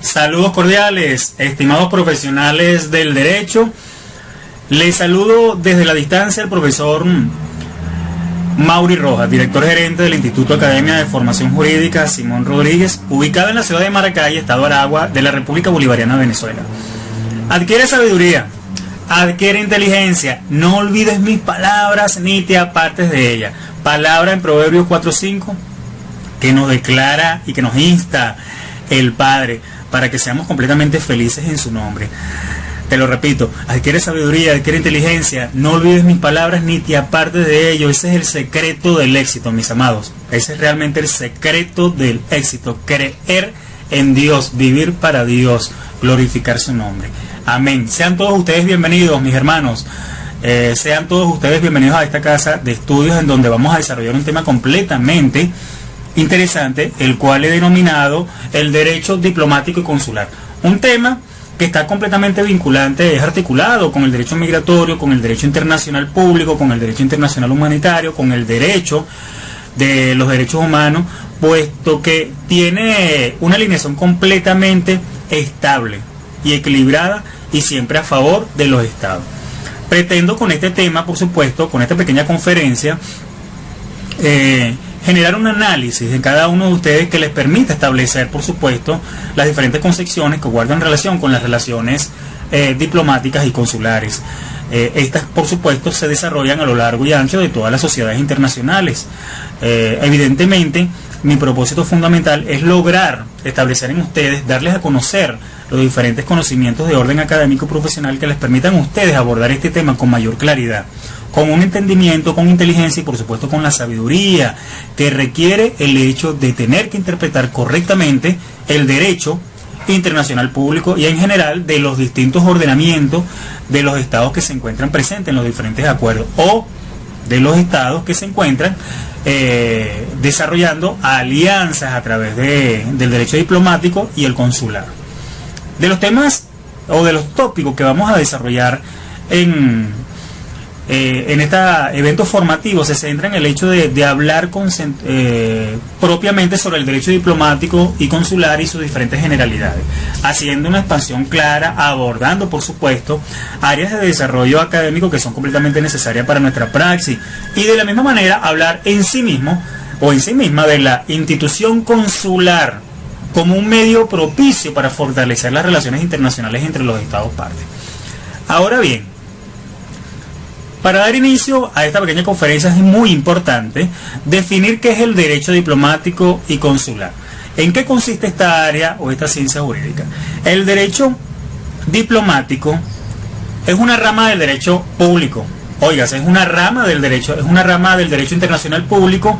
Saludos cordiales, estimados profesionales del derecho. Les saludo desde la distancia el profesor Mauri Rojas, director gerente del Instituto Academia de Formación Jurídica Simón Rodríguez, ubicado en la ciudad de Maracay, estado Aragua, de la República Bolivariana de Venezuela. Adquiere sabiduría, adquiere inteligencia, no olvides mis palabras ni te apartes de ellas. Palabra en Proverbios 4:5 que nos declara y que nos insta el Padre para que seamos completamente felices en su nombre. Te lo repito, adquiere sabiduría, adquiere inteligencia, no olvides mis palabras ni te apartes de ello. Ese es el secreto del éxito, mis amados. Ese es realmente el secreto del éxito. Creer en Dios, vivir para Dios, glorificar su nombre. Amén. Sean todos ustedes bienvenidos, mis hermanos. Sean todos ustedes bienvenidos a esta casa de estudios en donde vamos a desarrollar un tema completamente interesante, el cual he denominado el derecho diplomático y consular. Un tema que está completamente vinculante, es articulado con el derecho migratorio, con el derecho internacional público, con el derecho internacional humanitario, con el derecho de los derechos humanos, puesto que tiene una alineación completamente estable y equilibrada y siempre a favor de los estados. Pretendo con este tema, por supuesto, con esta pequeña conferencia, generar un análisis de cada uno de ustedes que les permita establecer, por supuesto, las diferentes concepciones que guardan relación con las relaciones diplomáticas y consulares. Estas, por supuesto, se desarrollan a lo largo y ancho de todas las sociedades internacionales. Evidentemente, mi propósito fundamental es lograr establecer en ustedes, darles a conocer los diferentes conocimientos de orden académico y profesional que les permitan a ustedes abordar este tema con mayor claridad, con un entendimiento, con inteligencia y por supuesto con la sabiduría que requiere el hecho de tener que interpretar correctamente el derecho internacional público y en general de los distintos ordenamientos de los estados que se encuentran presentes en los diferentes acuerdos o de los estados que se encuentran desarrollando alianzas a través del derecho diplomático y el consular. De los temas o de los tópicos que vamos a desarrollar en este evento formativo se centra en el hecho de hablar propiamente sobre el derecho diplomático y consular y sus diferentes generalidades, haciendo una expansión clara, abordando por supuesto áreas de desarrollo académico que son completamente necesarias para nuestra praxis y de la misma manera hablar en sí mismo o en sí misma de la institución consular como un medio propicio para fortalecer las relaciones internacionales entre los estados partes. Ahora bien, para dar inicio a esta pequeña conferencia es muy importante definir qué es el derecho diplomático y consular. ¿En qué consiste esta área o esta ciencia jurídica? El derecho diplomático es una rama del derecho público. Óigase, es una rama del derecho internacional público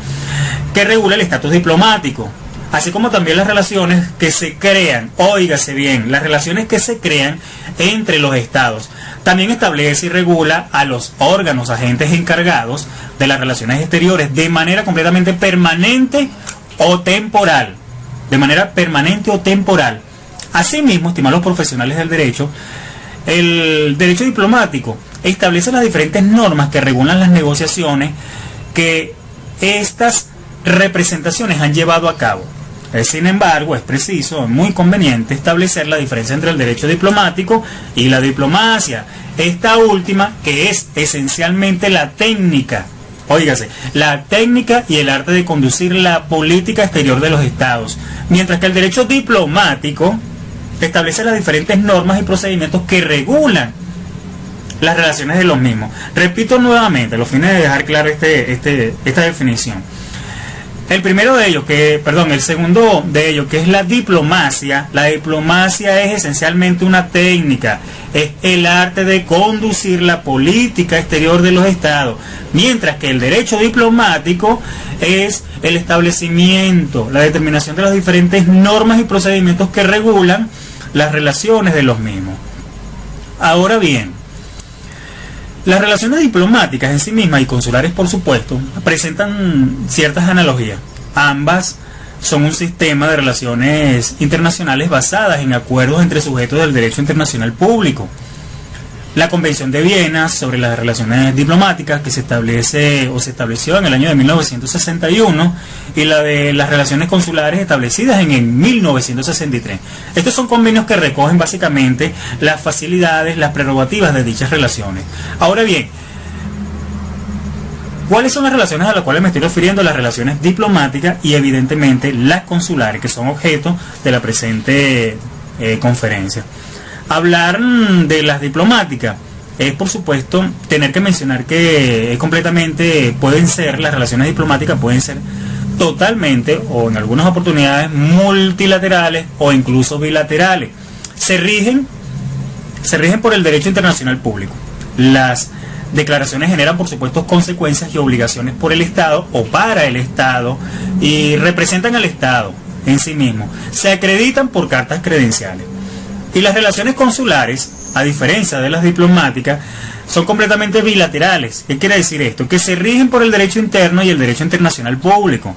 que regula el estatus diplomático, así como también las relaciones que se crean, óigase bien, las relaciones que se crean entre los estados. También establece y regula a los órganos, agentes encargados de las relaciones exteriores de manera completamente permanente o temporal. De manera permanente o temporal. Asimismo, estimados profesionales del derecho, el derecho diplomático establece las diferentes normas que regulan las negociaciones que estas representaciones han llevado a cabo. Sin embargo, es preciso, es muy conveniente establecer la diferencia entre el derecho diplomático y la diplomacia. Esta última, que es esencialmente la técnica, óigase, la técnica y el arte de conducir la política exterior de los estados, mientras que el derecho diplomático establece las diferentes normas y procedimientos que regulan las relaciones de los mismos. Repito nuevamente, a los fines de dejar claro esta definición. El segundo de ellos, que es la diplomacia. La diplomacia es esencialmente una técnica, es el arte de conducir la política exterior de los estados, mientras que el derecho diplomático es el establecimiento, la determinación de las diferentes normas y procedimientos que regulan las relaciones de los mismos. Ahora bien, las relaciones diplomáticas en sí mismas y consulares, por supuesto, presentan ciertas analogías. Ambas son un sistema de relaciones internacionales basadas en acuerdos entre sujetos del derecho internacional público. La Convención de Viena sobre las relaciones diplomáticas, que se establece o se estableció en el año de 1961, y la de las relaciones consulares establecidas en el 1963. Estos son convenios que recogen básicamente las facilidades, las prerrogativas de dichas relaciones. Ahora bien, ¿cuáles son las relaciones a las cuales me estoy refiriendo? Las relaciones diplomáticas y evidentemente las consulares, que son objeto de la presente conferencia. Hablar de las diplomáticas es, por supuesto, tener que mencionar que las relaciones diplomáticas pueden ser totalmente o en algunas oportunidades multilaterales o incluso bilaterales. Se rigen por el derecho internacional público. Las declaraciones generan, por supuesto, consecuencias y obligaciones por el Estado o para el Estado y representan al Estado en sí mismo. Se acreditan por cartas credenciales. Y las relaciones consulares, a diferencia de las diplomáticas, son completamente bilaterales. ¿Qué quiere decir esto? Que se rigen por el derecho interno y el derecho internacional público.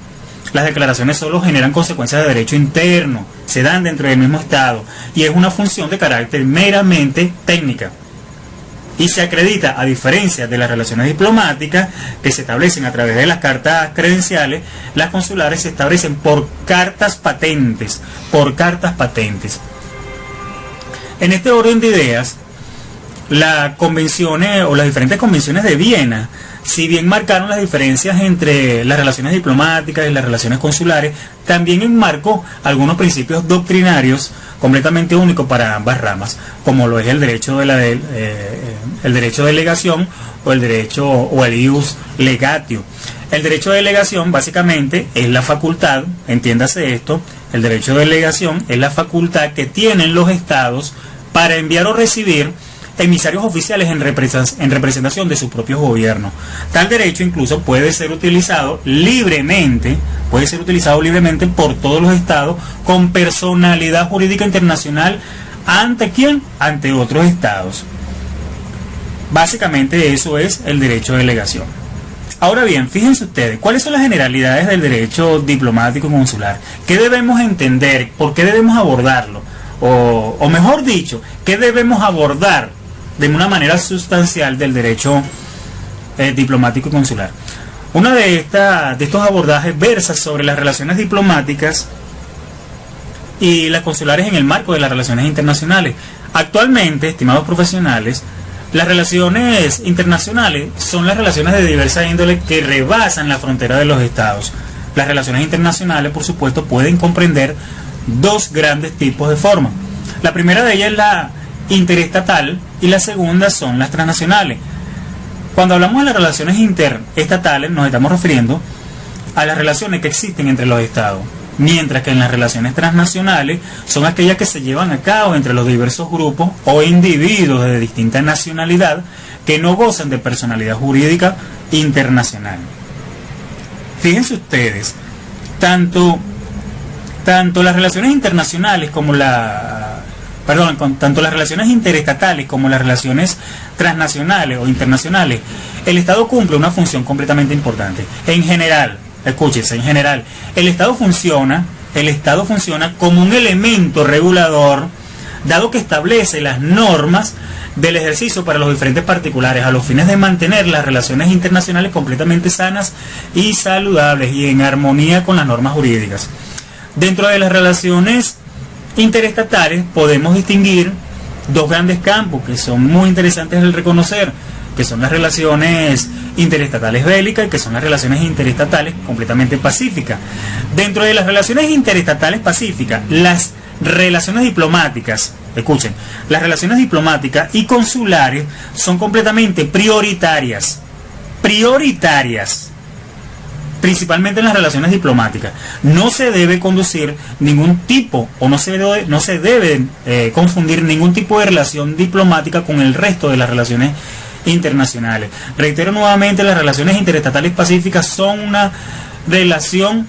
Las declaraciones solo generan consecuencias de derecho interno, se dan dentro del mismo Estado y es una función de carácter meramente técnica. Y se acredita, a diferencia de las relaciones diplomáticas que se establecen a través de las cartas credenciales, las consulares se establecen por cartas patentes, En este orden de ideas, las convenciones o las diferentes convenciones de Viena, si bien marcaron las diferencias entre las relaciones diplomáticas y las relaciones consulares, también enmarcó algunos principios doctrinarios completamente únicos para ambas ramas, como lo es el derecho de el derecho de delegación o el ius legatio. El derecho de delegación básicamente es la facultad, entiéndase esto, el derecho de delegación es la facultad que tienen los estados para enviar o recibir emisarios oficiales en representación de su propio gobierno. Tal derecho incluso puede ser utilizado libremente por todos los estados con personalidad jurídica internacional. ¿Ante quién? Ante otros estados. Básicamente eso es el derecho de delegación. Ahora bien, fíjense ustedes, ¿cuáles son las generalidades del derecho diplomático consular? ¿Qué debemos entender? ¿Por qué debemos abordarlo? O mejor dicho, ¿qué debemos abordar de una manera sustancial del derecho diplomático y consular? Uno de estos abordajes versa sobre las relaciones diplomáticas y las consulares en el marco de las relaciones internacionales. Actualmente, estimados profesionales, las relaciones internacionales son las relaciones de diversa índole que rebasan la frontera de los estados. Las relaciones internacionales, por supuesto, pueden comprender dos grandes tipos de forma. La primera de ellas es la interestatal y la segunda son las transnacionales. Cuando hablamos de las relaciones interestatales nos estamos refiriendo a las relaciones que existen entre los estados, mientras que en las relaciones transnacionales son aquellas que se llevan a cabo entre los diversos grupos o individuos de distinta nacionalidad que no gozan de personalidad jurídica internacional. Fíjense ustedes, tanto las relaciones internacionales como tanto las relaciones interestatales como las relaciones transnacionales o internacionales, el Estado cumple una función completamente importante. En general, escúchese, el Estado funciona como un elemento regulador, dado que establece las normas del ejercicio para los diferentes particulares a los fines de mantener las relaciones internacionales completamente sanas y saludables y en armonía con las normas jurídicas. Dentro de las relaciones interestatales podemos distinguir dos grandes campos que son muy interesantes de reconocer, que son las relaciones interestatales bélicas y que son las relaciones interestatales completamente pacíficas. Dentro de las relaciones interestatales pacíficas, las relaciones diplomáticas, escuchen, las relaciones diplomáticas y consulares son completamente prioritarias, principalmente en las relaciones diplomáticas. No se debe conducir ningún tipo, o no se debe confundir ningún tipo de relación diplomática con el resto de las relaciones internacionales. Reitero nuevamente, las relaciones interestatales pacíficas son una relación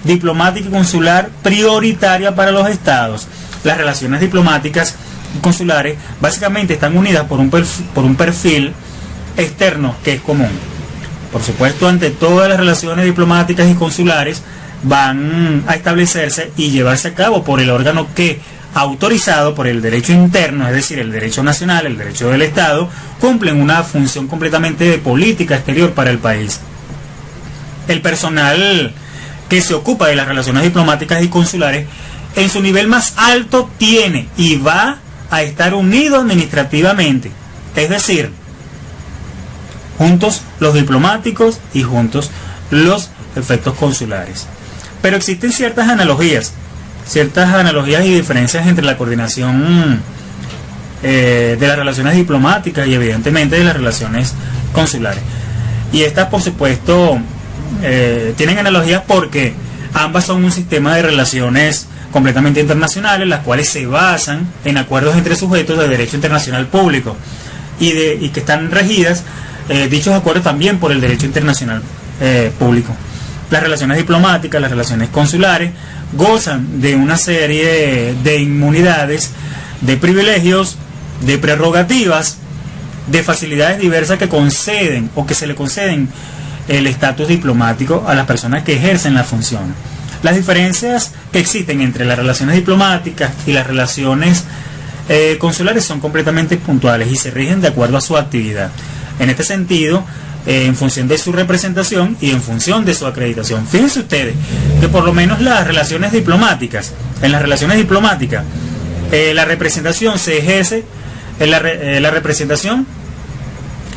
diplomática y consular prioritaria para los estados. Las relaciones diplomáticas y consulares básicamente están unidas por un perfil externo que es común. Por supuesto, ante todas las relaciones diplomáticas y consulares van a establecerse y llevarse a cabo por el órgano que autorizado por el derecho interno, es decir, el derecho nacional, el derecho del Estado, cumplen una función completamente de política exterior para el país. El personal que se ocupa de las relaciones diplomáticas y consulares, en su nivel más alto tiene y va a estar unido administrativamente, es decir, juntos los diplomáticos y juntos los efectos consulares. Pero existen ciertas analogías y diferencias entre la coordinación de las relaciones diplomáticas y evidentemente de las relaciones consulares. Y estas, por supuesto, tienen analogías porque ambas son un sistema de relaciones completamente internacionales, las cuales se basan en acuerdos entre sujetos de derecho internacional público y que están regidas dichos acuerdos también por el derecho internacional público. Las relaciones diplomáticas, las relaciones consulares gozan de una serie de inmunidades, de privilegios, de prerrogativas, de facilidades diversas que conceden o que se le conceden el estatus diplomático a las personas que ejercen la función. Las diferencias que existen entre las relaciones diplomáticas y las relaciones consulares son completamente puntuales y se rigen de acuerdo a su actividad. En este sentido, en función de su representación y en función de su acreditación. Fíjense ustedes que por lo menos las relaciones diplomáticas, en las relaciones diplomáticas, la representación se ejerce, la representación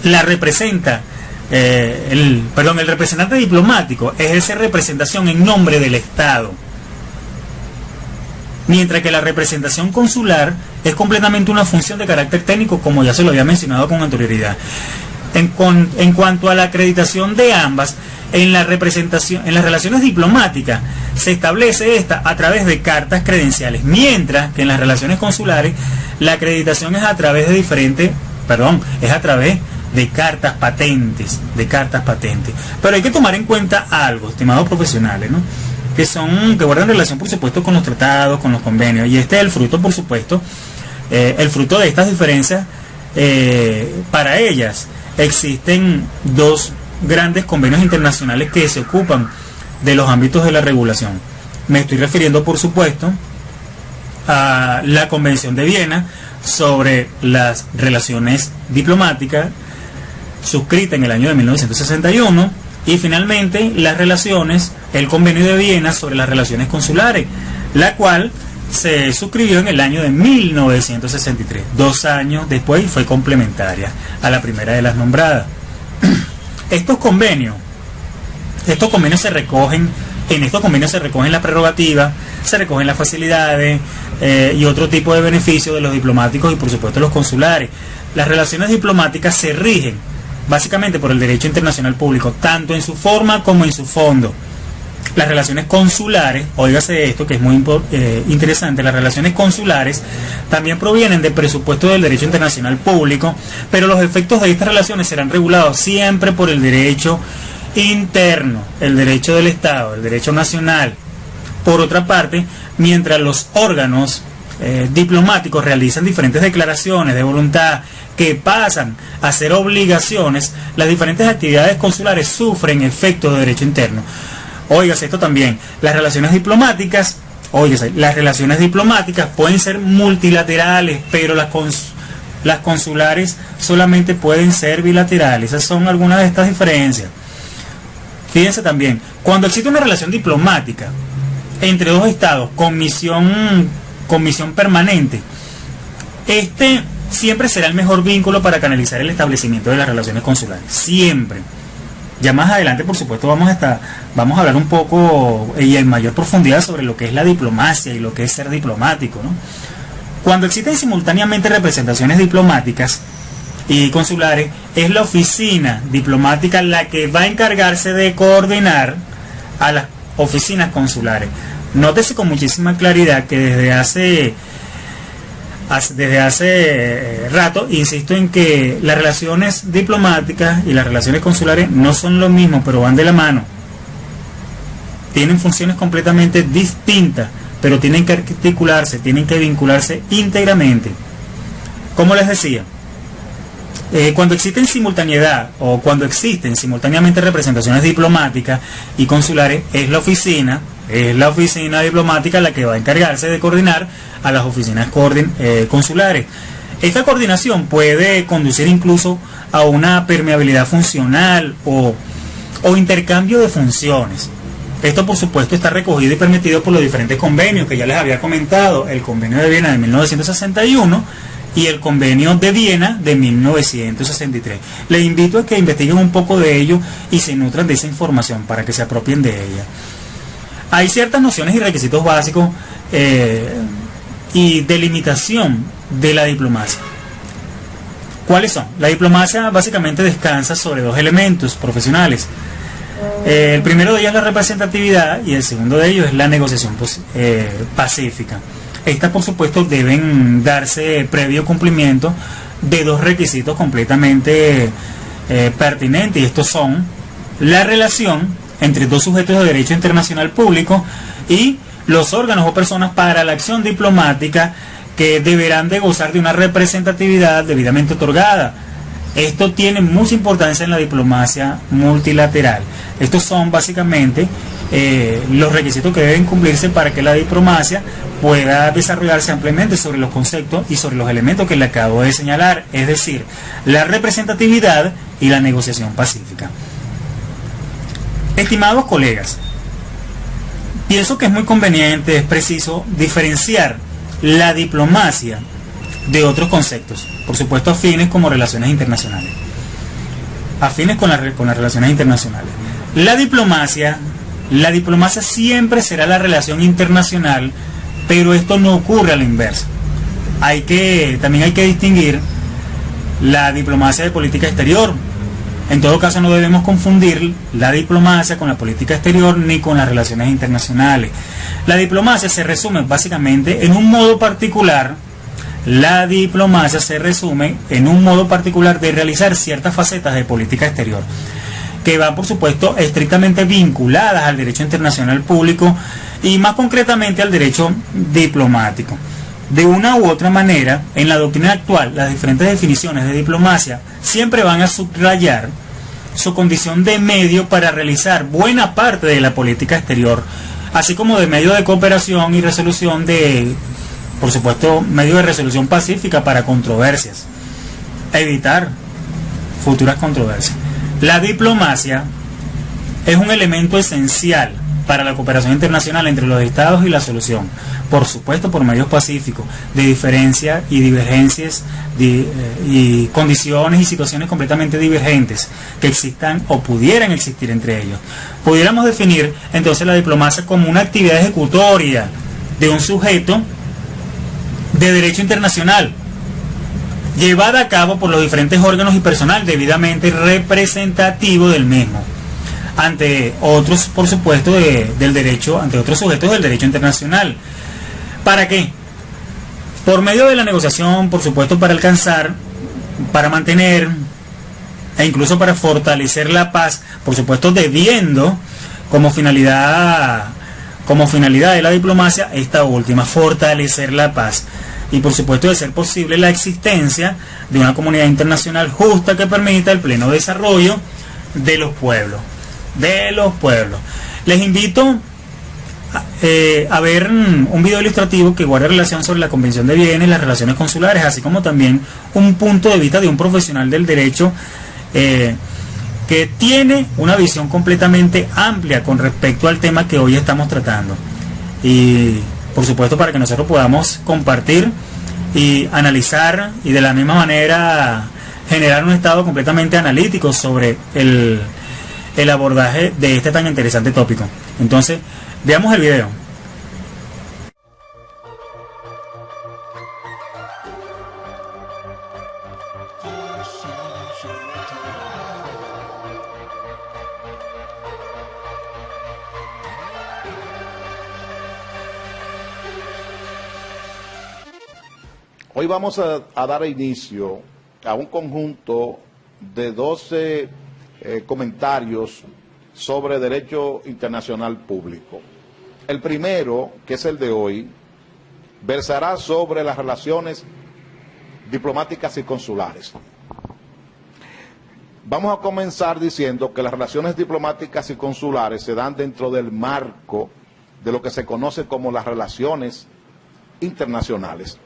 la representa, el representante diplomático ejerce representación en nombre del Estado, mientras que la representación consular es completamente una función de carácter técnico, como ya se lo había mencionado con anterioridad. En cuanto a la acreditación de ambas, en la representación, en las relaciones diplomáticas se establece esta a través de cartas credenciales, mientras que en las relaciones consulares la acreditación es a través de cartas patentes, Pero hay que tomar en cuenta algo, estimados profesionales, ¿no? que guardan relación, por supuesto, con los tratados, con los convenios, y este es el fruto, por supuesto, el fruto de estas diferencias. Para ellas existen dos grandes convenios internacionales que se ocupan de los ámbitos de la regulación. Me estoy refiriendo, por supuesto, a la Convención de Viena sobre las relaciones diplomáticas, suscrita en el año de 1961, y finalmente el Convenio de Viena sobre las relaciones consulares, la cual se suscribió en el año de 1963, 2 años después, y fue complementaria a la primera de las nombradas. Estos convenios se recogen las prerrogativas, se recogen las facilidades y otro tipo de beneficios de los diplomáticos y por supuesto los consulares. Las relaciones diplomáticas se rigen básicamente por el derecho internacional público, tanto en su forma como en su fondo. Las relaciones consulares, óigase esto que es muy interesante, las relaciones consulares también provienen del presupuesto del derecho internacional público, pero los efectos de estas relaciones serán regulados siempre por el derecho interno, el derecho del Estado, el derecho nacional. Por otra parte, mientras los órganos diplomáticos realizan diferentes declaraciones de voluntad que pasan a ser obligaciones, las diferentes actividades consulares sufren efectos de derecho interno. Óigase esto también, las relaciones diplomáticas pueden ser multilaterales, pero las consulares solamente pueden ser bilaterales. Esas son algunas de estas diferencias. Fíjense también, cuando existe una relación diplomática entre dos estados con misión permanente, este siempre será el mejor vínculo para canalizar el establecimiento de las relaciones consulares, siempre. Ya más adelante, por supuesto, vamos a hablar un poco y en mayor profundidad sobre lo que es la diplomacia y lo que es ser diplomático, ¿no? Cuando existen simultáneamente representaciones diplomáticas y consulares, es la oficina diplomática la que va a encargarse de coordinar a las oficinas consulares. Nótese con muchísima claridad que desde hace rato insisto en que las relaciones diplomáticas y las relaciones consulares no son lo mismo, pero van de la mano. Tienen funciones completamente distintas, pero tienen que articularse, tienen que vincularse íntegramente. Como les decía, cuando existen simultáneamente representaciones diplomáticas y consulares, es la oficina Es la oficina diplomática la que va a encargarse de coordinar a las oficinas consulares. Esta coordinación puede conducir incluso a una permeabilidad funcional o intercambio de funciones. Esto, por supuesto, está recogido y permitido por los diferentes convenios que ya les había comentado: el Convenio de Viena de 1961 y el Convenio de Viena de 1963. Les invito a que investiguen un poco de ello y se nutran de esa información para que se apropien de ella. Hay ciertas nociones y requisitos básicos y delimitación de la diplomacia. ¿Cuáles son? La diplomacia básicamente descansa sobre dos elementos profesionales. El primero de ellos es la representatividad y el segundo de ellos es la negociación pacífica. Estas, por supuesto, deben darse previo cumplimiento de dos requisitos completamente pertinentes, y estos son la relación entre dos sujetos de derecho internacional público y los órganos o personas para la acción diplomática, que deberán de gozar de una representatividad debidamente otorgada. Esto tiene mucha importancia en la diplomacia multilateral. Estos son básicamente los requisitos que deben cumplirse para que la diplomacia pueda desarrollarse ampliamente sobre los conceptos y sobre los elementos que le acabo de señalar, es decir, la representatividad y la negociación pacífica. Estimados colegas, pienso que es muy conveniente, es preciso diferenciar la diplomacia de otros conceptos, por supuesto afines como relaciones internacionales, afines con las relaciones internacionales. La diplomacia siempre será la relación internacional, pero esto no ocurre a la inversa. También hay que distinguir la diplomacia de política exterior. En todo caso, no debemos confundir la diplomacia con la política exterior ni con las relaciones internacionales. La diplomacia se resume básicamente en un modo particular. La diplomacia se resume en un modo particular de realizar ciertas facetas de política exterior, que van, por supuesto, estrictamente vinculadas al derecho internacional público y más concretamente al derecho diplomático. De una u otra manera, en la doctrina actual, las diferentes definiciones de diplomacia siempre van a subrayar su condición de medio para realizar buena parte de la política exterior, así como de medio de cooperación y resolución por supuesto, medio de resolución pacífica para controversias, evitar futuras controversias. La diplomacia es un elemento esencial para la cooperación internacional entre los estados y la solución, por supuesto por medios pacíficos, de diferencia y divergencias y condiciones y situaciones completamente divergentes que existan o pudieran existir entre ellos. Pudiéramos definir entonces la diplomacia como una actividad ejecutoria de un sujeto de derecho internacional, llevada a cabo por los diferentes órganos y personal debidamente representativo del mismo, ante otros, por supuesto, ante otros sujetos del derecho internacional. ¿Para qué? Por medio de la negociación, por supuesto, para alcanzar, para mantener e incluso para fortalecer la paz, por supuesto, debiendo como finalidad de la diplomacia esta última, fortalecer la paz. Y por supuesto, de ser posible la existencia de una comunidad internacional justa que permita el pleno desarrollo de los pueblos. Les invito a ver un video ilustrativo que guarda relación sobre la Convención de Viena y las relaciones consulares, así como también un punto de vista de un profesional del derecho que tiene una visión completamente amplia con respecto al tema que hoy estamos tratando. Y por supuesto, para que nosotros podamos compartir y analizar y de la misma manera generar un estado completamente analítico sobre el abordaje de este tan interesante tópico. Entonces, veamos el video. Hoy vamos a dar inicio a un conjunto de 12 comentarios sobre derecho internacional público. El primero, que es el de hoy, versará sobre las relaciones diplomáticas y consulares. Vamos a comenzar diciendo que las relaciones diplomáticas y consulares se dan dentro del marco de lo que se conoce como las relaciones internacionales.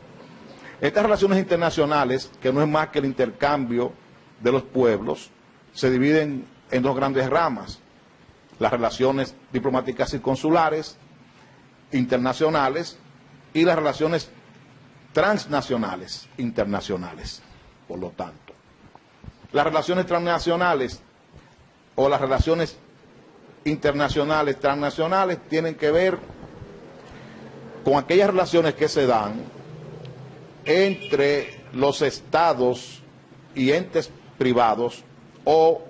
Estas relaciones internacionales, que no es más que el intercambio de los pueblos, se dividen en dos grandes ramas: las relaciones diplomáticas y consulares internacionales y las relaciones transnacionales internacionales. Por lo tanto, las relaciones transnacionales o las relaciones internacionales transnacionales tienen que ver con aquellas relaciones que se dan entre los estados y entes privados, o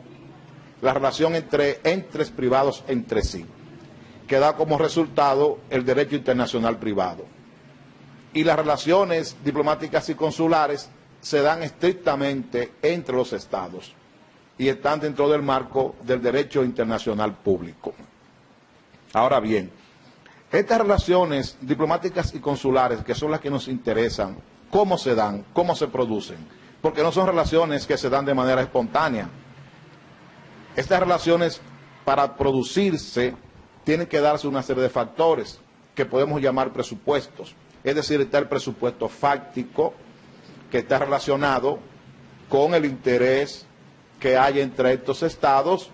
la relación entre entes privados entre sí, que da como resultado el derecho internacional privado. Y las relaciones diplomáticas y consulares se dan estrictamente entre los estados y están dentro del marco del derecho internacional público. Ahora bien, estas relaciones diplomáticas y consulares, que son las que nos interesan, ¿cómo se dan? ¿Cómo se producen? Porque no son relaciones que se dan de manera espontánea. Estas relaciones, para producirse, tienen que darse una serie de factores que podemos llamar presupuestos. Es decir, está el presupuesto fáctico, que está relacionado con el interés que hay entre estos estados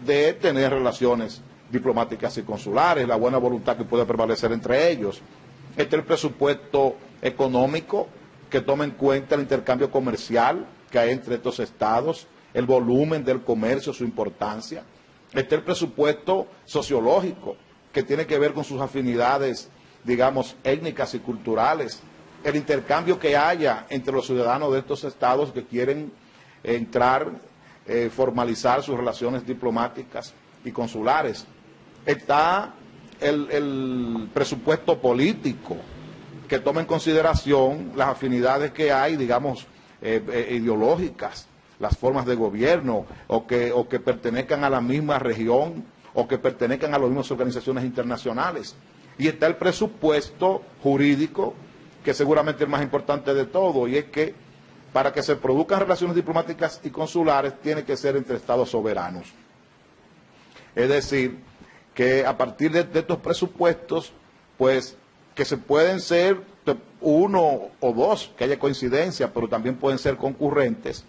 de tener relaciones diplomáticas y consulares, la buena voluntad que puede prevalecer entre ellos. Está el presupuesto económico, que toma en cuenta el intercambio comercial que hay entre estos estados, el volumen del comercio, su importancia. Está el presupuesto sociológico, que tiene que ver con sus afinidades, digamos, étnicas y culturales, el intercambio que haya entre los ciudadanos de estos estados que quieren entrar, formalizar sus relaciones diplomáticas y consulares. Está el presupuesto político, que toma en consideración las afinidades que hay, digamos, ideológicas, las formas de gobierno, o que pertenezcan a la misma región, o que pertenezcan a las mismas organizaciones internacionales. Y está el presupuesto jurídico, que seguramente es el más importante de todo, y es que para que se produzcan relaciones diplomáticas y consulares tiene que ser entre estados soberanos. Es decir, que a partir de estos presupuestos, pues, que se pueden ser uno o dos, que haya coincidencia, pero también pueden ser concurrentes,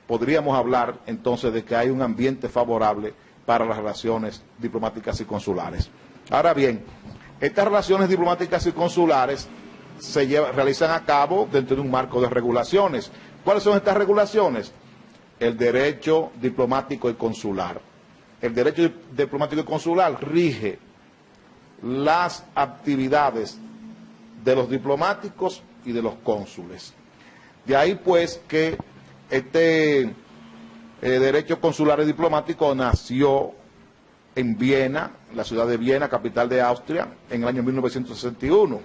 podríamos hablar entonces de que hay un ambiente favorable para las relaciones diplomáticas y consulares. Ahora bien, estas relaciones diplomáticas y consulares se realizan a cabo dentro de un marco de regulaciones. ¿Cuáles son estas regulaciones? El derecho diplomático y consular. El derecho diplomático y consular rige las actividades de los diplomáticos y de los cónsules. De ahí pues que este derecho consular y diplomático nació en Viena, la ciudad de Viena, capital de Austria, en el año 1961.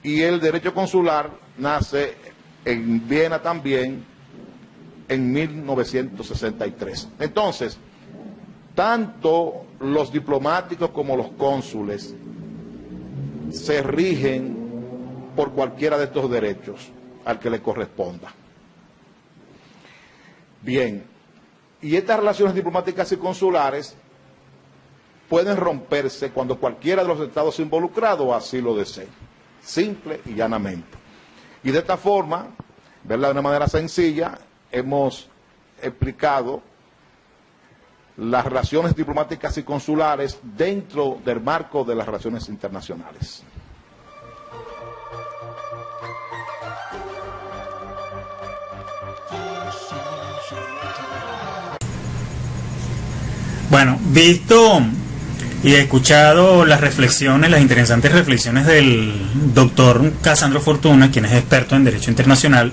Y el derecho consular nace en Viena también en 1963. Entonces, tanto los diplomáticos como los cónsules se rigen por cualquiera de estos derechos al que le corresponda. Bien, y estas relaciones diplomáticas y consulares pueden romperse cuando cualquiera de los estados involucrados así lo desee, simple y llanamente. Y de esta forma, ¿verdad?, de una manera sencilla, hemos explicado las relaciones diplomáticas y consulares dentro del marco de las relaciones internacionales. Bueno, visto y escuchado las reflexiones, las interesantes reflexiones del doctor Casandro Fortuna, quien es experto en Derecho Internacional,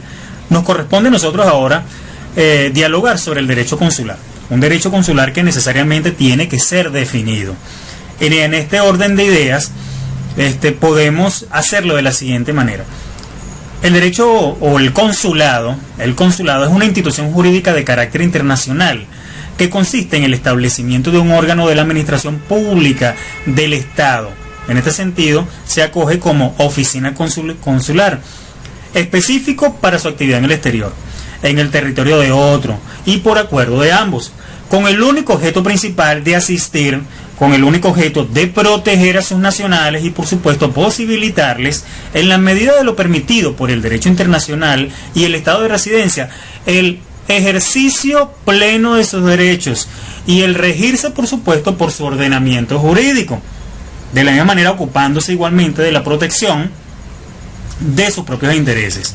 nos corresponde a nosotros ahora dialogar sobre el derecho consular. Un derecho consular que necesariamente tiene que ser definido. Y en este orden de ideas podemos hacerlo de la siguiente manera. El derecho o el consulado es una institución jurídica de carácter internacional que consiste en el establecimiento de un órgano de la administración pública del Estado. En este sentido, se acoge como oficina consular, específico para su actividad en el exterior, en el territorio de otro y por acuerdo de ambos, con el único objeto principal de asistir con el único objeto de proteger a sus nacionales y, por supuesto, posibilitarles, en la medida de lo permitido por el derecho internacional y el estado de residencia, el ejercicio pleno de sus derechos y el regirse, por supuesto, por su ordenamiento jurídico, de la misma manera ocupándose igualmente de la protección de sus propios intereses.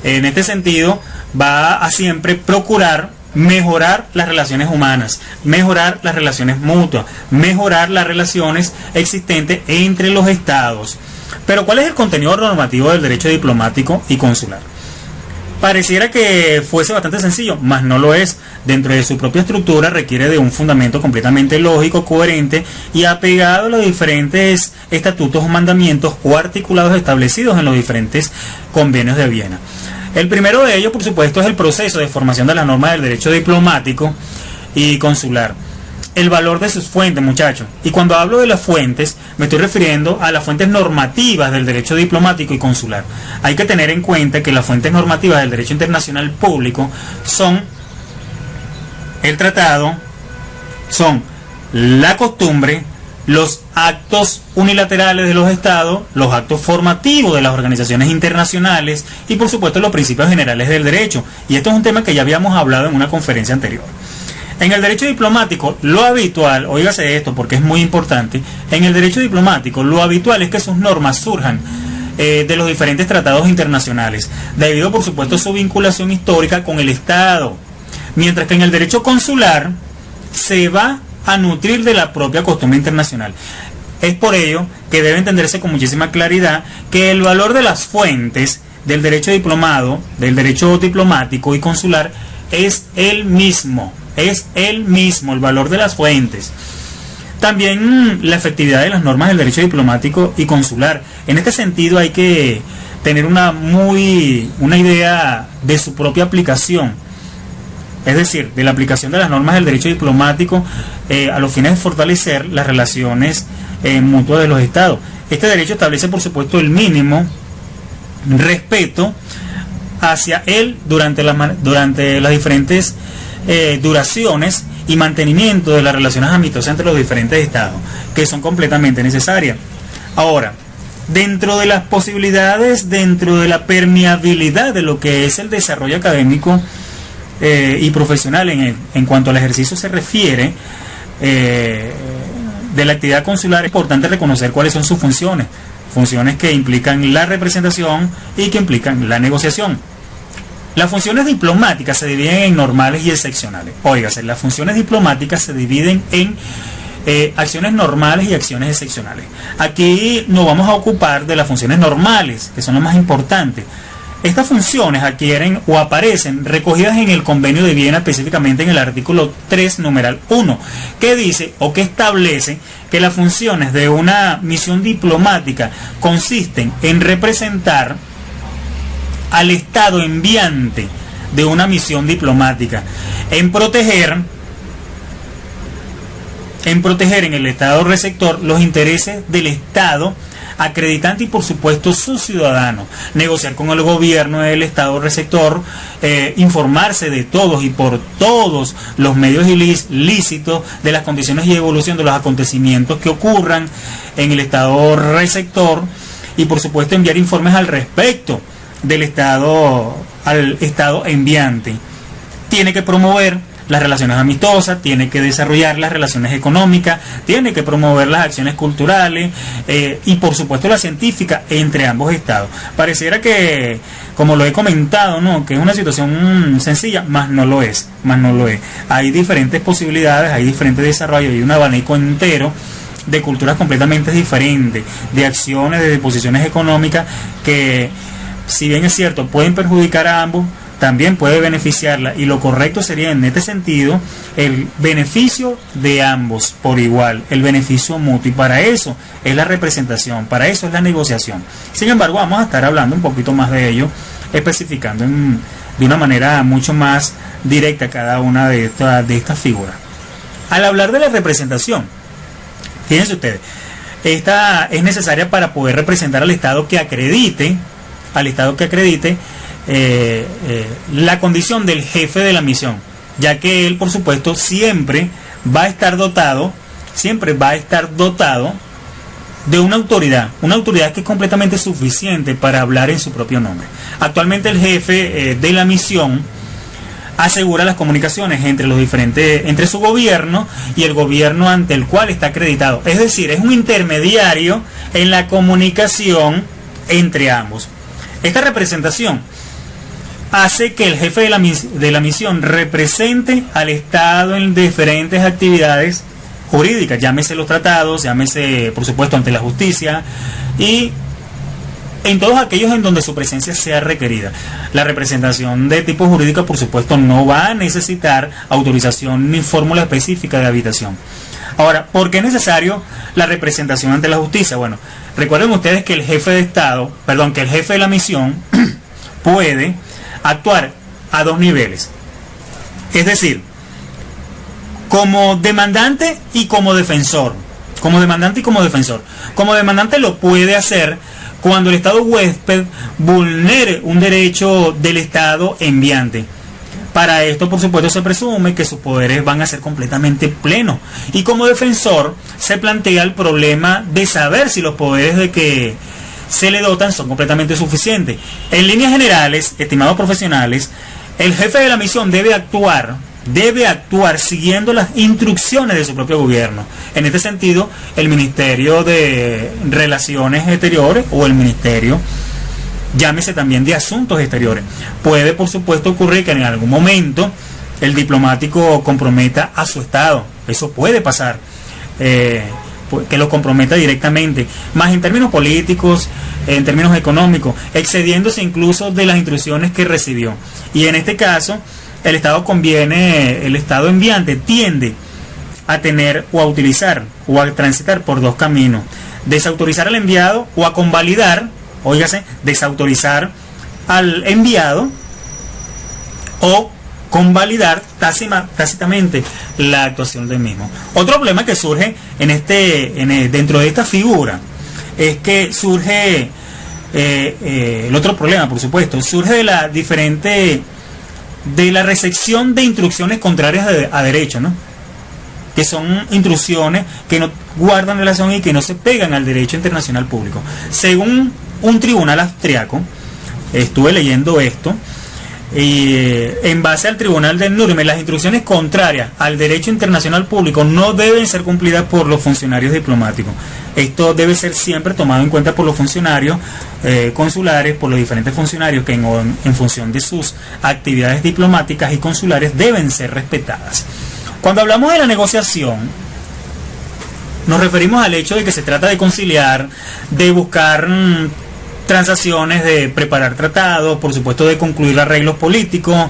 En este sentido, va a siempre procurar mejorar las relaciones humanas, mejorar las relaciones mutuas, mejorar las relaciones existentes entre los estados. Pero ¿cuál es el contenido normativo del derecho diplomático y consular? Pareciera que fuese bastante sencillo, mas no lo es. Dentro de su propia estructura requiere de un fundamento completamente lógico, coherente y apegado a los diferentes estatutos o mandamientos o articulados establecidos en los diferentes convenios de Viena. El primero de ellos, por supuesto, es el proceso de formación de las normas del derecho diplomático y consular. El valor de sus fuentes, muchachos. Y cuando hablo de las fuentes, me estoy refiriendo a las fuentes normativas del derecho diplomático y consular. Hay que tener en cuenta que las fuentes normativas del derecho internacional público son el tratado, son la costumbre, los actos unilaterales de los estados, los actos formativos de las organizaciones internacionales y, por supuesto, los principios generales del derecho. Y esto es un tema que ya habíamos hablado en una conferencia anterior. En el derecho diplomático, lo habitual, óigase esto porque es muy importante, en el derecho diplomático lo habitual es que sus normas surjan de los diferentes tratados internacionales, debido, por supuesto, a su vinculación histórica con el Estado, mientras que en el derecho consular se va a nutrir de la propia costumbre internacional. Es por ello que debe entenderse con muchísima claridad que el valor de las fuentes del derecho diplomado, del derecho diplomático y consular es el mismo. Es el mismo, el valor de las fuentes. También la efectividad de las normas del derecho diplomático y consular. En este sentido hay que tener una idea de su propia aplicación. Es decir, de la aplicación de las normas del derecho diplomático a los fines de fortalecer las relaciones mutuas de los estados. Este derecho establece, por supuesto, el mínimo respeto hacia él durante las diferentes duraciones y mantenimiento de las relaciones amistosas entre los diferentes estados, que son completamente necesarias. Ahora, dentro de las posibilidades, dentro de la permeabilidad de lo que es el desarrollo académico y profesional en cuanto al ejercicio se refiere de la actividad consular, es importante reconocer cuáles son sus funciones que implican la representación y que implican la negociación. Las funciones diplomáticas se dividen en normales y excepcionales. Óigase, las funciones diplomáticas se dividen en acciones normales y acciones excepcionales. Aquí nos vamos a ocupar de las funciones normales, que son las más importantes. Estas funciones adquieren o aparecen recogidas en el Convenio de Viena, específicamente en el artículo 3, numeral 1, que dice o que establece que las funciones de una misión diplomática consisten en representar al Estado enviante de una misión diplomática, en proteger en el Estado receptor los intereses del Estado acreditante y, por supuesto, sus ciudadanos, negociar con el gobierno del Estado receptor, informarse de todos y por todos los medios lícitos de las condiciones y evolución de los acontecimientos que ocurran en el Estado receptor y, por supuesto, enviar informes al respecto del Estado al Estado enviante. Tiene que promover las relaciones amistosas, tiene que desarrollar las relaciones económicas, tiene que promover las acciones culturales y, por supuesto, la científica entre ambos estados. Pareciera que, como lo he comentado, ¿no?, que es una situación sencilla, mas no lo es. Hay diferentes posibilidades, hay diferentes desarrollos, hay un abanico entero de culturas completamente diferentes, de acciones, de posiciones económicas que, si bien es cierto, pueden perjudicar a ambos, también puede beneficiarla, y lo correcto sería en este sentido el beneficio de ambos por igual, el beneficio mutuo, y para eso es la representación, para eso es la negociación. Sin embargo, vamos a estar hablando un poquito más de ello, especificando de una manera mucho más directa cada una de estas figuras. Al hablar de la representación, fíjense ustedes, esta es necesaria para poder representar al Estado que acredite la condición del jefe de la misión, ya que él, por supuesto, siempre va a estar dotado siempre va a estar dotado de una autoridad que es completamente suficiente para hablar en su propio nombre. Actualmente el jefe de la misión asegura las comunicaciones entre su gobierno y el gobierno ante el cual está acreditado. Es decir, es un intermediario en la comunicación entre ambos. Esta representación hace que el jefe de la misión represente al Estado en diferentes actividades jurídicas, llámese los tratados, llámese por supuesto ante la justicia y en todos aquellos en donde su presencia sea requerida. La representación de tipo jurídico por supuesto no va a necesitar autorización ni fórmula específica de habitación. Ahora, ¿por qué es necesario la representación ante la justicia? Bueno, recuerden ustedes que el jefe de la misión puede actuar a dos niveles, es decir, como demandante y como defensor. Como demandante lo puede hacer cuando el Estado huésped vulnere un derecho del Estado enviante. Para esto, por supuesto, se presume que sus poderes van a ser completamente plenos. Y como defensor, se plantea el problema de saber si los poderes de que se le dotan son completamente suficientes. En líneas generales, estimados profesionales, el jefe de la misión debe actuar siguiendo las instrucciones de su propio gobierno. En este sentido, el Ministerio de Relaciones Exteriores o el Ministerio, llámese también de Asuntos Exteriores, puede por supuesto ocurrir que en algún momento el diplomático comprometa a su Estado. Eso puede pasar, que lo comprometa directamente, más en términos políticos, en términos económicos, excediéndose incluso de las instrucciones que recibió. Y en este caso, el Estado enviante tiende a tener o a utilizar o a transitar por dos caminos: desautorizar al enviado o a convalidar, desautorizar al enviado o convalidar tácitamente la actuación del mismo. Otro problema que surge dentro de esta figura es que surge el otro problema, por supuesto, surge de la recepción de instrucciones contrarias a derecho, ¿no? Que son instrucciones que no guardan relación y que no se pegan al derecho internacional público. Según un tribunal austriaco, estuve leyendo esto, y en base al tribunal de Nuremberg, las instrucciones contrarias al derecho internacional público no deben ser cumplidas por los funcionarios diplomáticos. Esto debe ser siempre tomado en cuenta por los funcionarios consulares, por los diferentes funcionarios que en función de sus actividades diplomáticas y consulares deben ser respetadas. Cuando hablamos de la negociación, nos referimos al hecho de que se trata de conciliar, de buscar transacciones, de preparar tratados, por supuesto de concluir arreglos políticos,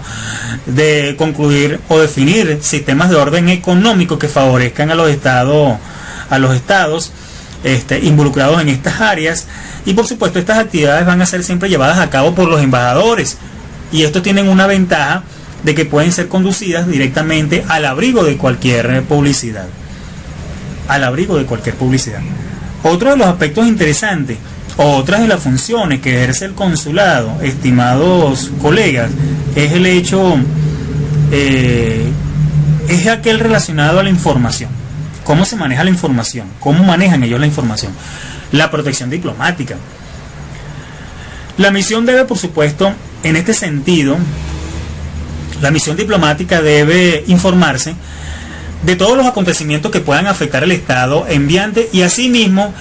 de concluir o definir sistemas de orden económico que favorezcan a los estados involucrados en estas áreas. Y por supuesto estas actividades van a ser siempre llevadas a cabo por los embajadores, y estos tienen una ventaja de que pueden ser conducidas directamente al abrigo de cualquier publicidad. Otro de los aspectos interesantes, otras de las funciones que ejerce el consulado, estimados colegas, es el hecho, es aquel relacionado a la información. ¿Cómo se maneja la información? ¿Cómo manejan ellos la información? La protección diplomática. La misión debe, por supuesto, en este sentido, la misión diplomática debe informarse de todos los acontecimientos que puedan afectar al Estado enviante y asimismo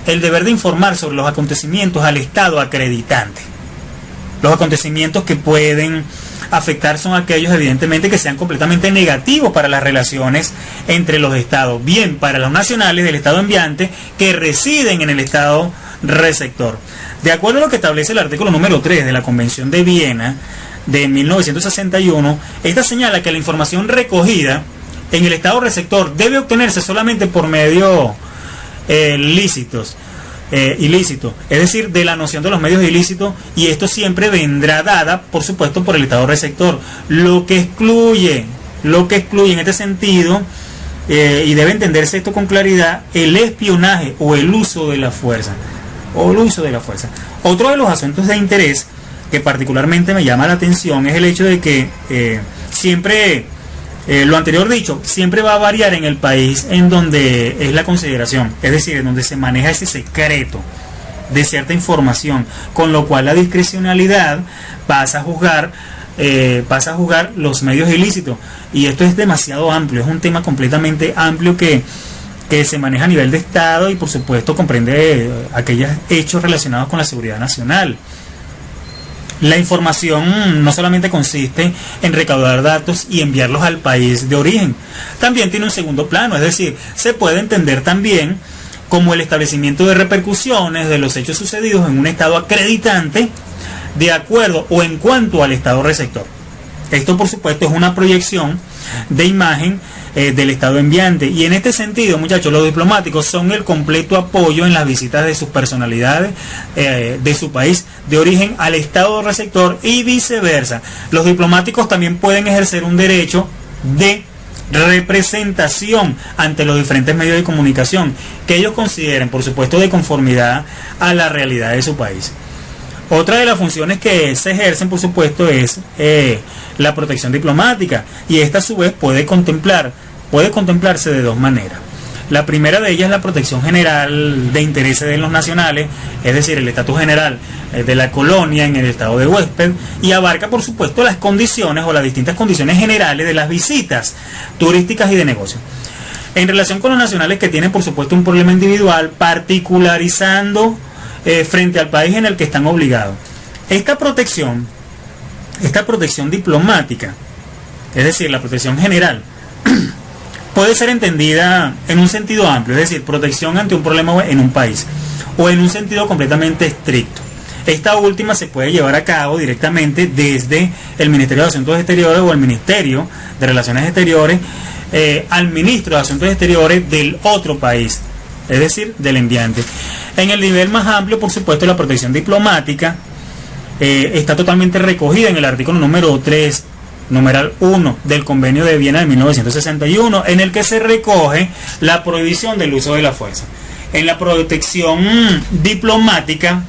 el deber de informar sobre los acontecimientos al Estado acreditante. Los acontecimientos que pueden afectar son aquellos evidentemente que sean completamente negativos para las relaciones entre los Estados, bien para los nacionales del Estado enviante que residen en el Estado receptor. De acuerdo a lo que establece el artículo número 3 de la Convención de Viena de 1961, esta señala que la información recogida en el Estado receptor debe obtenerse solamente por medios ilícitos, es decir, de la noción de los medios ilícitos, y esto siempre vendrá dada, por supuesto, por el Estado receptor, lo que excluye en este sentido, y debe entenderse esto con claridad, el espionaje o el uso de la fuerza. Otro de los asuntos de interés que particularmente me llama la atención es el hecho de que siempre Lo anterior dicho siempre va a variar en el país en donde es la consideración, es decir, en donde se maneja ese secreto de cierta información, con lo cual la discrecionalidad pasa a juzgar los medios ilícitos. Y esto es demasiado amplio, es un tema completamente amplio que se maneja a nivel de Estado y por supuesto comprende aquellos hechos relacionados con la seguridad nacional. La información no solamente consiste en recaudar datos y enviarlos al país de origen, también tiene un segundo plano, es decir, se puede entender también como el establecimiento de repercusiones de los hechos sucedidos en un estado acreditante de acuerdo o en cuanto al estado receptor. Esto por supuesto es una proyección de imagen del estado enviante, y en este sentido, muchachos, los diplomáticos son el completo apoyo en las visitas de sus personalidades de su país de origen al estado receptor y viceversa. Los diplomáticos también pueden ejercer un derecho de representación ante los diferentes medios de comunicación que ellos consideren, por supuesto, de conformidad a la realidad de su país. Otra de las funciones que se ejercen, por supuesto, es la protección diplomática, y esta a su vez puede contemplarse de dos maneras. La primera de ellas es la protección general de intereses de los nacionales, es decir, el estatus general de la colonia en el estado de huésped, y abarca, por supuesto, las condiciones o las distintas condiciones generales de las visitas turísticas y de negocio. En relación con los nacionales que tienen, por supuesto, un problema individual, particularizando frente al país en el que están obligados. Esta protección diplomática, es decir, la protección general, puede ser entendida en un sentido amplio, es decir, protección ante un problema en un país, o en un sentido completamente estricto. Esta última se puede llevar a cabo directamente desde el Ministerio de Asuntos Exteriores o el Ministerio de Relaciones Exteriores al Ministro de Asuntos Exteriores del otro país, es decir, del enviante. En el nivel más amplio, por supuesto, la protección diplomática está totalmente recogida en el artículo número 3, numeral 1 del Convenio de Viena de 1961, en el que se recoge la prohibición del uso de la fuerza. En la protección diplomática,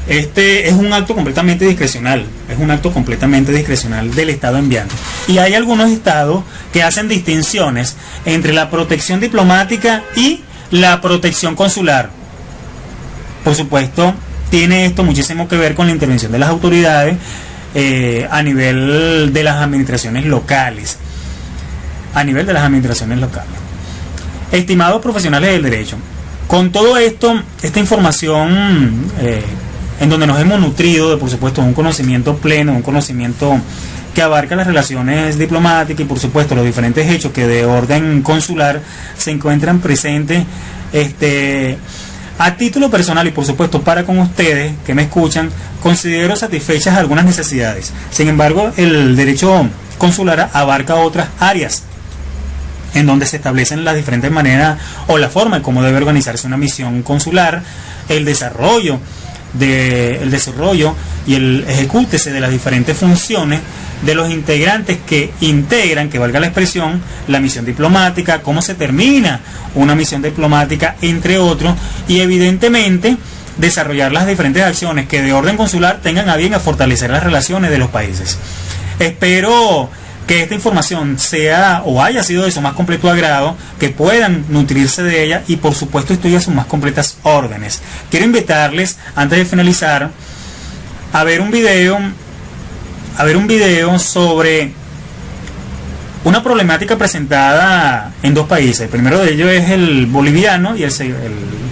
este es un acto completamente discrecional, del Estado enviante. Y hay algunos estados que hacen distinciones entre la protección diplomática y la protección consular. Por supuesto, tiene esto muchísimo que ver con la intervención de las autoridades a nivel de las administraciones locales. Estimados profesionales del derecho, con todo esto, esta información en donde nos hemos nutrido de, por supuesto, un conocimiento pleno, un conocimiento que abarca las relaciones diplomáticas y, por supuesto, los diferentes hechos que de orden consular se encuentran presentes, a título personal y, por supuesto, para con ustedes que me escuchan, considero satisfechas algunas necesidades. Sin embargo, el derecho consular abarca otras áreas en donde se establecen las diferentes maneras o la forma en cómo debe organizarse una misión consular, el desarrollo y el ejecútese de las diferentes funciones de los integrantes que integran, que valga la expresión, la misión diplomática, cómo se termina una misión diplomática, entre otros, y evidentemente desarrollar las diferentes acciones que de orden consular tengan a bien a fortalecer las relaciones de los países. Espero que esta información sea o haya sido de su más completo agrado, que puedan nutrirse de ella y, por supuesto, estoy a sus más completas órdenes. Quiero invitarles, antes de finalizar, a ver un video sobre una problemática presentada en dos países. El primero de ellos es el boliviano y el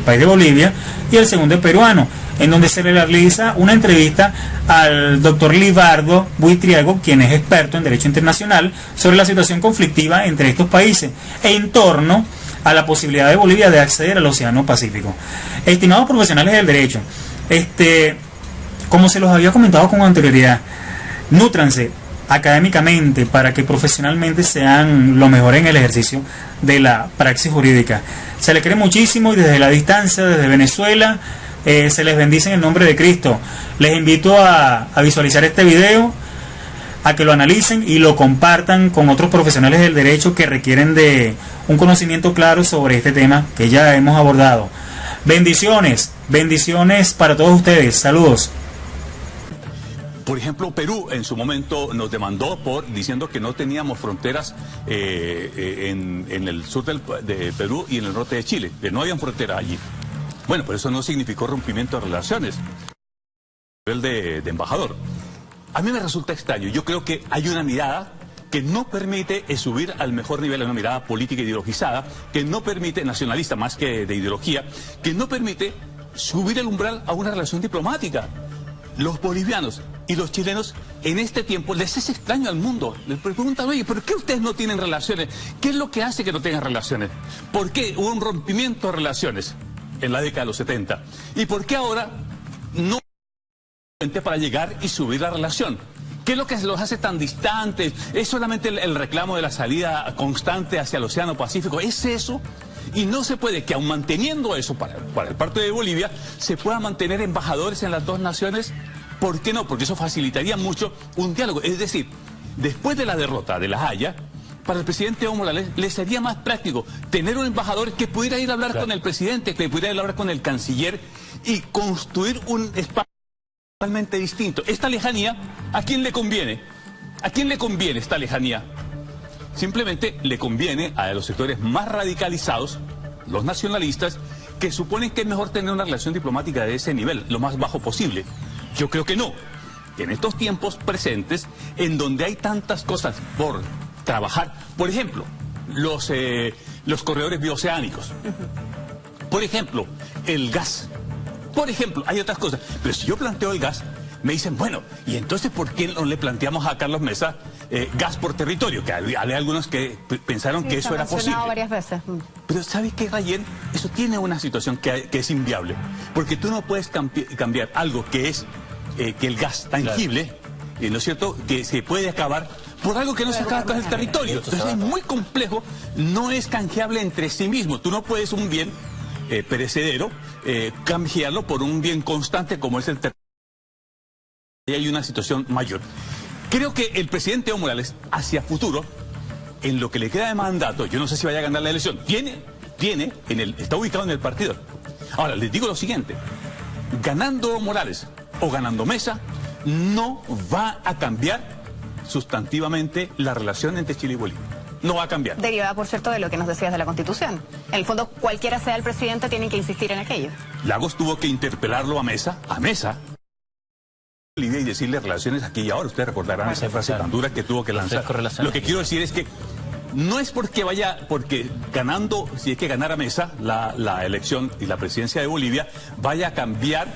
país de Bolivia, y el segundo es peruano, en donde se le realiza una entrevista al doctor Libardo Buitriago, quien es experto en Derecho Internacional, sobre la situación conflictiva entre estos países en torno a la posibilidad de Bolivia de acceder al Océano Pacífico. Estimados profesionales del derecho, como se los había comentado con anterioridad, nútranse académicamente para que profesionalmente sean lo mejor en el ejercicio de la praxis jurídica. Se les quiere muchísimo y desde la distancia, desde Venezuela, se les bendice en el nombre de Cristo. Les invito a visualizar este video, a que lo analicen y lo compartan con otros profesionales del derecho que requieren de un conocimiento claro sobre este tema que ya hemos abordado. Bendiciones para todos ustedes. Saludos. Por ejemplo, Perú en su momento nos demandó diciendo que no teníamos fronteras en el sur de Perú y en el norte de Chile, que no habían frontera allí. Bueno, pero eso no significó rompimiento de relaciones a nivel de embajador. A mí me resulta extraño. Yo creo que hay una mirada que no permite subir al mejor nivel, una mirada política ideologizada, que no permite, nacionalista más que de ideología, que no permite subir el umbral a una relación diplomática. Los bolivianos y los chilenos en este tiempo les es extraño al mundo. Les preguntan, oye, ¿por qué ustedes no tienen relaciones? ¿Qué es lo que hace que no tengan relaciones? ¿Por qué hubo un rompimiento de relaciones en la década de los 70? ¿Y por qué ahora no para llegar y subir la relación? ¿Qué es lo que los hace tan distantes? ¿Es solamente el reclamo de la salida constante hacia el Océano Pacífico? ¿Es eso? Y no se puede que aun manteniendo eso para el parte de Bolivia, se puedan mantener embajadores en las dos naciones. ¿Por qué no? Porque eso facilitaría mucho un diálogo. Es decir, después de la derrota de La Haya, para el presidente Evo Morales le sería más práctico tener un embajador que pudiera ir a hablar con el presidente, que pudiera ir a hablar con el canciller y construir un espacio totalmente distinto. Esta lejanía, ¿a quién le conviene? ¿A quién le conviene esta lejanía? Simplemente le conviene a los sectores más radicalizados, los nacionalistas, que suponen que es mejor tener una relación diplomática de ese nivel, lo más bajo posible. Yo creo que no. En estos tiempos presentes, en donde hay tantas cosas por trabajar, por ejemplo, los corredores bioceánicos, por ejemplo, el gas, por ejemplo, hay otras cosas. Pero si yo planteo el gas, me dicen, bueno, ¿y entonces por qué no le planteamos a Carlos Mesa gas por territorio? Que había algunos que pensaron que eso era posible. Varias veces. Pero ¿sabes qué, Rayén? Eso tiene una situación que es inviable. Porque tú no puedes cambiar algo que es que el gas tangible, ¿no es cierto?, que se puede acabar por algo que no se acaba con el territorio. Entonces es muy complejo, no es canjeable entre sí mismo. Tú no puedes un bien perecedero canjearlo por un bien constante como es el territorio. Y hay una situación mayor. Creo que el presidente Evo Morales, hacia futuro, en lo que le queda de mandato, yo no sé si vaya a ganar la elección, está ubicado en el partido. Ahora, les digo lo siguiente, ganando Evo Morales o ganando Mesa, no va a cambiar sustantivamente la relación entre Chile y Bolivia. No va a cambiar. Derivada, por cierto, de lo que nos decías de la Constitución. En el fondo, cualquiera sea el presidente, tienen que insistir en aquello. Lagos tuvo que interpelarlo a Mesa, y decirle relaciones aquí y ahora. Ustedes recordarán esa frase tan dura que tuvo que lanzar. Lo que quiero decir es que no es porque ganando, si es que ganara Mesa la elección y la presidencia de Bolivia, vaya a cambiar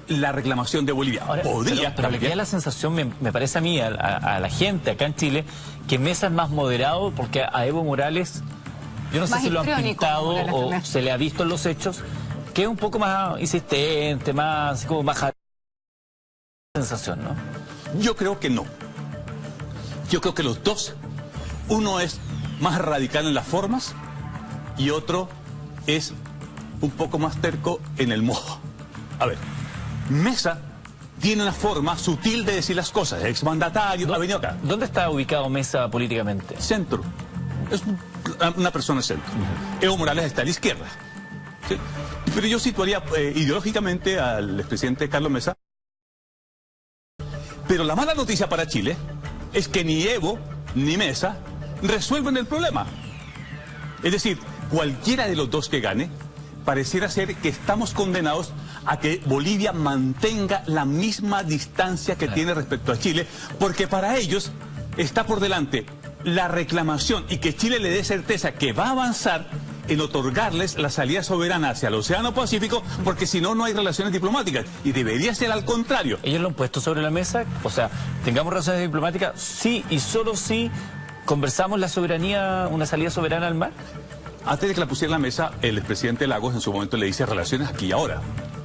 la reclamación de Bolivia. Ahora, pero me queda la sensación, me parece a mí, a la gente acá en Chile, que Mesa es más moderado, porque a Evo Morales, yo no sé si lo han pintado o se le ha visto en los hechos, que es un poco más insistente, más sensación, ¿no? Yo creo que no. Yo creo que los dos, uno es más radical en las formas y otro es un poco más terco en el modo. A ver, Mesa tiene una forma sutil de decir las cosas, exmandatario, ha venido acá. ¿Dónde está ubicado Mesa políticamente? Centro. Es una persona centro. Evo Morales está a la izquierda. ¿Sí? Pero yo situaría ideológicamente al expresidente Carlos Mesa. Pero la mala noticia para Chile es que ni Evo ni Mesa resuelven el problema. Es decir, cualquiera de los dos que gane, pareciera ser que estamos condenados a que Bolivia mantenga la misma distancia que tiene respecto a Chile, porque para ellos está por delante la reclamación y que Chile le dé certeza que va a avanzar en otorgarles la salida soberana hacia el Océano Pacífico, porque si no, no hay relaciones diplomáticas. Y debería ser al contrario. Ellos lo han puesto sobre la mesa, o sea, tengamos relaciones diplomáticas, sí y solo si conversamos la soberanía, una salida soberana al mar. Antes de que la pusiera en la mesa, el expresidente Lagos en su momento le dice relaciones aquí y ahora.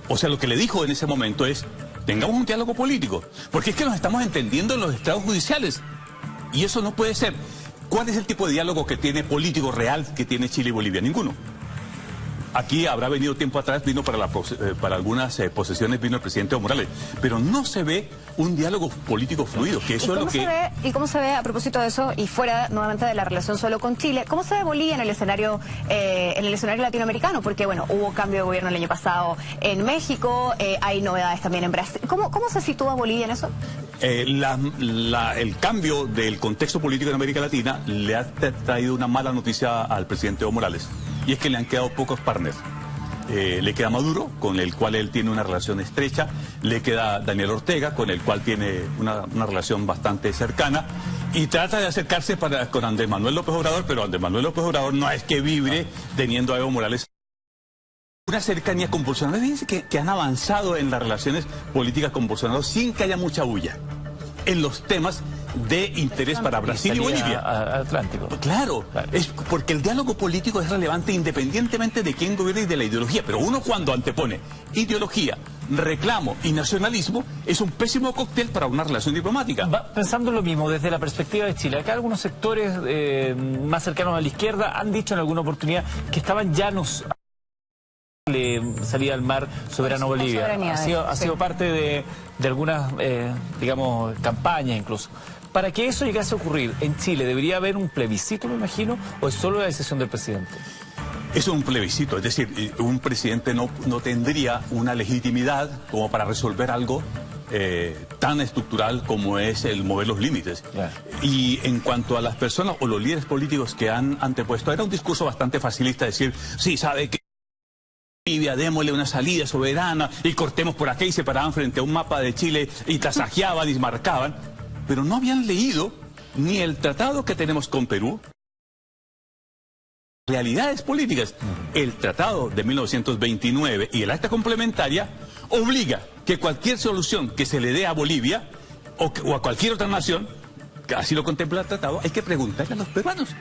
O sea, lo que le dijo en ese momento es, tengamos un diálogo político, porque es que nos estamos entendiendo en los estrados judiciales. Y eso no puede ser. ¿Cuál es el tipo de diálogo que tiene político real que tiene Chile y Bolivia? Ninguno. Aquí habrá venido tiempo atrás, vino para algunas posesiones, vino el presidente Evo Morales, pero no se ve un diálogo político fluido, que eso es lo que... ¿Y cómo se ve, a propósito de eso, y fuera nuevamente de la relación solo con Chile, cómo se ve Bolivia en el escenario latinoamericano? Porque, bueno, hubo cambio de gobierno el año pasado en México, hay novedades también en Brasil. ¿Cómo se sitúa Bolivia en eso? El cambio del contexto político en América Latina le ha traído una mala noticia al presidente Evo Morales, y es que le han quedado pocos partners. Le queda Maduro, con el cual él tiene una relación estrecha, le queda Daniel Ortega, con el cual tiene una relación bastante cercana, y trata de acercarse con Andrés Manuel López Obrador, pero Andrés Manuel López Obrador no es que vibre teniendo a Evo Morales una cercanía con Bolsonaro. Fíjense que han avanzado en las relaciones políticas con Bolsonaro sin que haya mucha bulla en los temas de interés para Brasil y Bolivia. Atlántico. Claro, es porque el diálogo político es relevante independientemente de quién gobierne y de la ideología, pero uno cuando antepone ideología, reclamo y nacionalismo es un pésimo cóctel para una relación diplomática. Pensando lo mismo desde la perspectiva de Chile, acá algunos sectores más cercanos a la izquierda han dicho en alguna oportunidad que estaban llanos salida al mar soberano Bolivia. Ha sido parte de algunas, digamos, campañas incluso. Para que eso llegase a ocurrir en Chile, ¿debería haber un plebiscito, me imagino, o es solo la decisión del presidente? Es un plebiscito, es decir, un presidente no tendría una legitimidad como para resolver algo tan estructural como es el mover los límites. Claro. Y en cuanto a las personas o los líderes políticos que han antepuesto, era un discurso bastante facilista decir, sí, sabe que Bolivia, démosle una salida soberana y cortemos por acá, y se paraban frente a un mapa de Chile y tasajeaban y marcaban, pero no habían leído ni el tratado que tenemos con Perú, realidades políticas. El tratado de 1929 y el acta complementaria obliga que cualquier solución que se le dé a Bolivia o a cualquier otra nación, así lo contempla el tratado, hay que preguntarle a los peruanos.